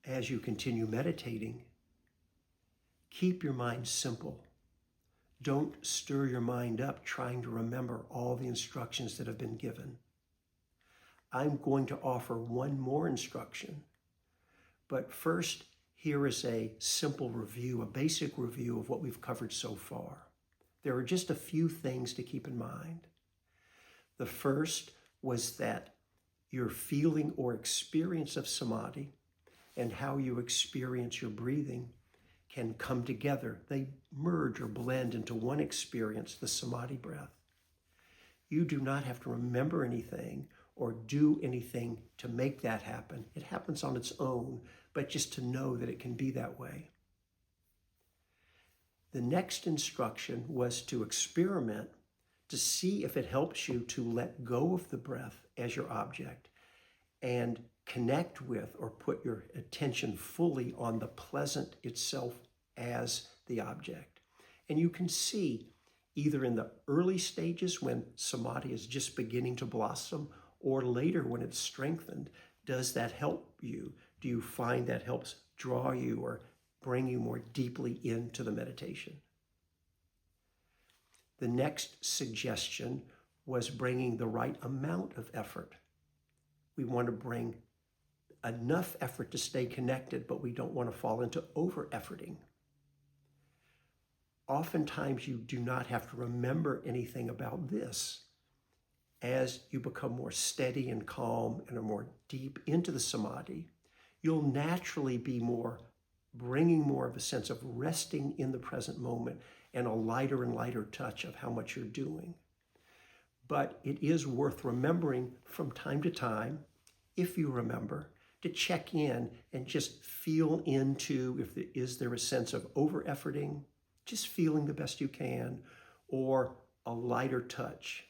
as you continue meditating, keep your mind simple. Don't stir your mind up trying to remember all the instructions that have been given. I'm going to offer one more instruction, but first, here is a simple review, a basic review of what we've covered so far. There are just a few things to keep in mind. The first was that your feeling or experience of samadhi and how you experience your breathing can come together. They merge or blend into one experience, the samadhi breath. You do not have to remember anything or do anything to make that happen. It happens on its own, but just to know that it can be that way. The next instruction was to experiment to see if it helps you to let go of the breath as your object and connect with or put your attention fully on the pleasant itself as the object. And you can see either in the early stages when samadhi is just beginning to blossom or later when it's strengthened, does that help you? Do you find that helps draw you or bring you more deeply into the meditation? The next suggestion was bringing the right amount of effort. We want to bring enough effort to stay connected, but we don't want to fall into over-efforting. Oftentimes, you do not have to remember anything about this. As you become more steady and calm and are more deep into the samadhi, you'll naturally be bringing more of a sense of resting in the present moment and a lighter and lighter touch of how much you're doing. But it is worth remembering from time to time, if you remember, to check in and just feel into is there a sense of over-efforting, just feeling the best you can, or a lighter touch.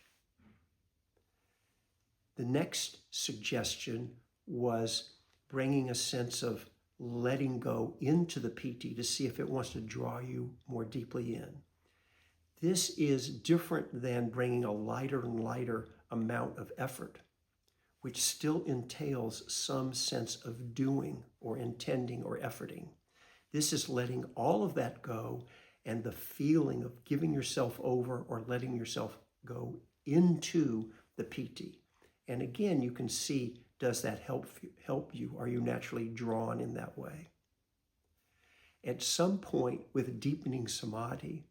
The next suggestion was bringing a sense of letting go into the Pīti to see if it wants to draw you more deeply in. This is different than bringing a lighter and lighter amount of effort, which still entails some sense of doing or intending or efforting. This is letting all of that go and the feeling of giving yourself over or letting yourself go into the Pīti. And again, you can see, does that help you? Are you naturally drawn in that way? At some point with deepening samadhi,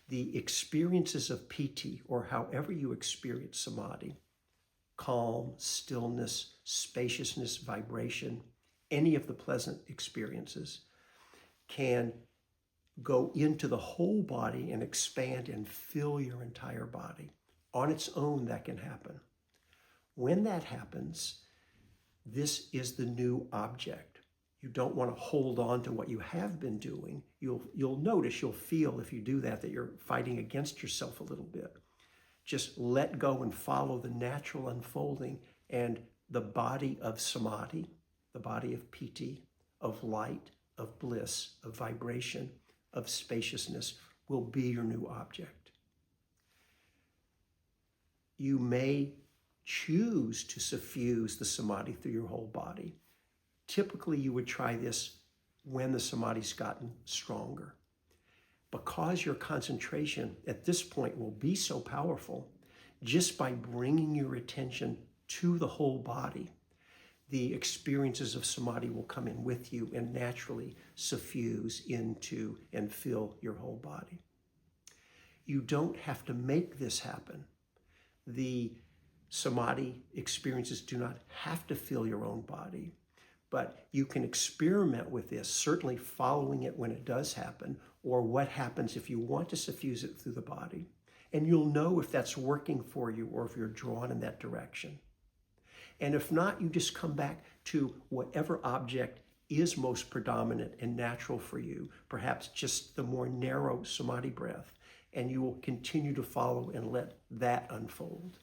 the experiences of Pīti, or however you experience samadhi, calm, stillness, spaciousness, vibration, any of the pleasant experiences, can go into the whole body and expand and fill your entire body. On its own, that can happen. When that happens, this is the new object. You don't want to hold on to what you have been doing. You'll notice, you'll feel if you do that you're fighting against yourself a little bit. Just let go and follow the natural unfolding, and the body of samadhi, the body of Pīti, of light, of bliss, of vibration, of spaciousness will be your new object. You may choose to suffuse the samadhi through your whole body. Typically, you would try this when the samadhi's gotten stronger. Because your concentration at this point will be so powerful, just by bringing your attention to the whole body, the experiences of samadhi will come in with you and naturally suffuse into and fill your whole body. You don't have to make this happen. The samadhi experiences do not have to fill your own body, but you can experiment with this, certainly following it when it does happen, or what happens if you want to suffuse it through the body. And you'll know if that's working for you or if you're drawn in that direction. And if not, you just come back to whatever object is most predominant and natural for you, perhaps just the more narrow samadhi breath, and you will continue to follow and let that unfold.